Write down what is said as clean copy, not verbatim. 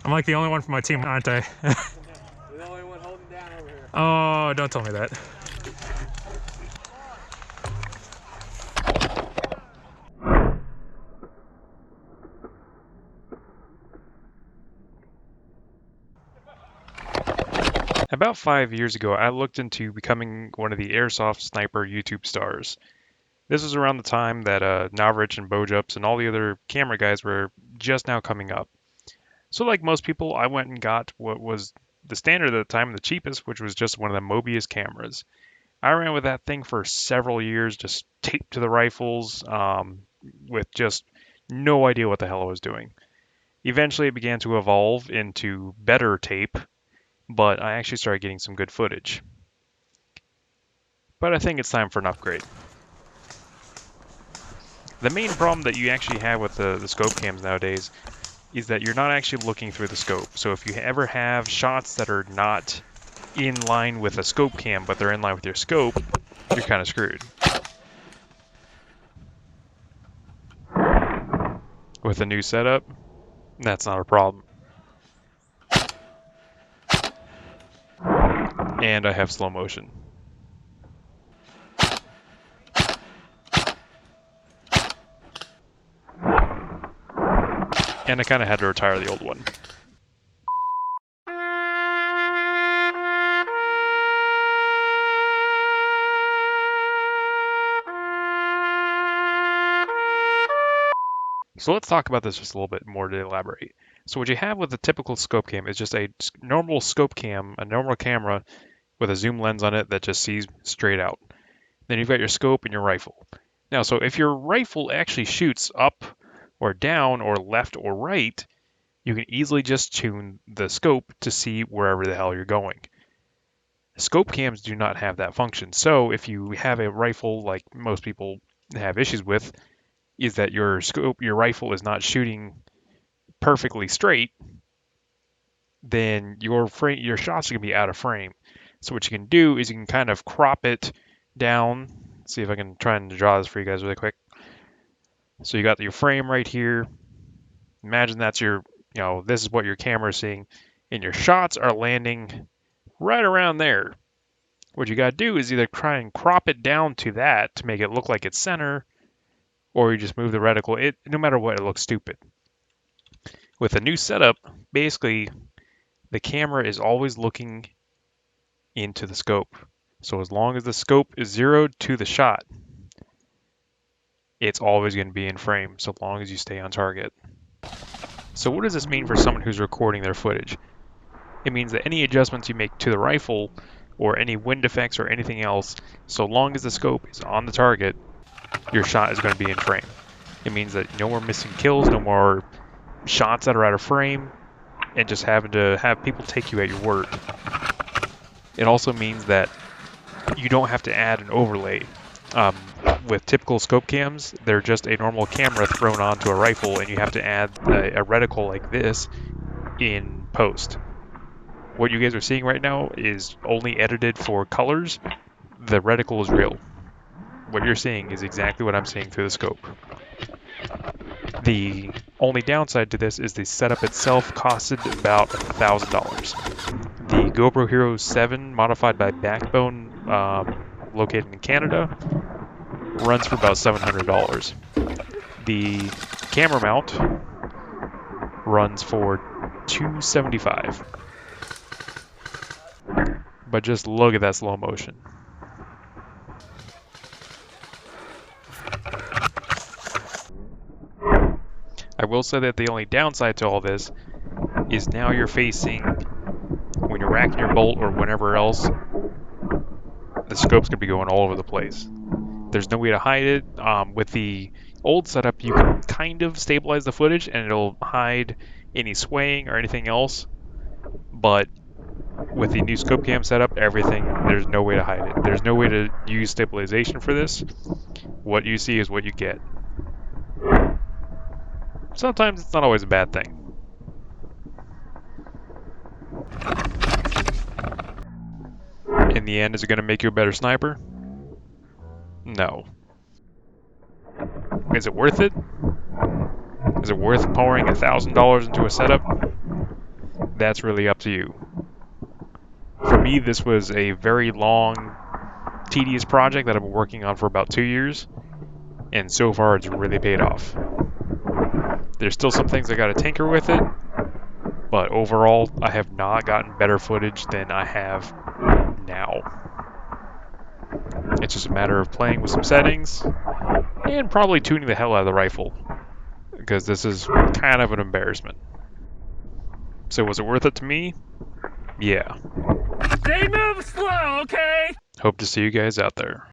I'm like the only one from my team, aren't I? You're the only one holding down over here. Oh, don't tell me that. About 5 years ago, I looked into becoming one of the Airsoft Sniper YouTube stars. This was around the time that Navrich and Bojups and all the other camera guys were just now coming up. So like most people, I went and got what was the standard at the time, the cheapest, which was just one of the Mobius cameras. I ran with that thing for several years, just taped to the rifles, with just no idea what the hell I was doing. Eventually, it began to evolve into better tape, but I actually started getting some good footage. But I think it's time for an upgrade. The main problem that you actually have with the scope cams nowadays is that you're not actually looking through the scope. So if you ever have shots that are not in line with a scope cam, but they're in line with your scope, you're kind of screwed. With a new setup, that's not a problem. And I have slow motion. And I kind of had to retire the old one. So let's talk about this just a little bit more to elaborate. So what you have with a typical scope cam is just a normal scope cam, a normal camera with a zoom lens on it that just sees straight out. Then you've got your scope and your rifle. Now, so if your rifle actually shoots up or down or left or right, you can easily just tune the scope to see wherever the hell you're going. Scope cams do not have that function. So if you have a rifle like most people have issues with, is that your rifle is not shooting perfectly straight, then your shots are going to be out of frame. So what you can do is you can kind of crop it down. Let's see if I can try and draw this for you guys really quick. So you got your frame right here. Imagine that's your, this is what your camera is seeing, and your shots are landing right around there. What you got to do is either try and crop it down to that to make it look like it's center, or you just move the reticle. No matter what, it looks stupid. With a new setup, basically, the camera is always looking into the scope. So as long as the scope is zeroed to the shot, it's always going to be in frame, so long as you stay on target. So what does this mean for someone who's recording their footage? It means that any adjustments you make to the rifle, or any wind effects or anything else, so long as the scope is on the target, your shot is going to be in frame. It means that no more missing kills, no more shots that are out of frame, and just having to have people take you at your word. It also means that you don't have to add an overlay. With typical scope cams, they're just a normal camera thrown onto a rifle, and you have to add a reticle like this in post. What you guys are seeing right now is only edited for colors. The reticle is real. What you're seeing is exactly what I'm seeing through the scope. The only downside to this is the setup itself costed about $1,000. The GoPro Hero 7, modified by Backbone, located in Canada, runs for about $700. The camera mount runs for $275. But just look at that slow motion. I will say that the only downside to all this is now you're facing, when you're racking your bolt or whenever else, the scope's going to be going all over the place. There's no way to hide it. With the old setup, you can kind of stabilize the footage and it'll hide any swaying or anything else. But with the new ScopeCam setup, there's no way to hide it. There's no way to use stabilization for this. What you see is what you get. Sometimes it's not always a bad thing. In the end, is it going to make you a better sniper? No. Is it worth it? Is it worth pouring $1,000 into a setup? that's really up to you. For me, this was a very long, tedious project that I've been working on for about 2 years, and so far it's really paid off. There's still some things I gotta tinker with it, but overall, I have not gotten better footage than I have now. It's just a matter of playing with some settings, and probably tuning the hell out of the rifle, because this is kind of an embarrassment. So was it worth it to me? Yeah. Stay move slow, okay? Hope to see you guys out there.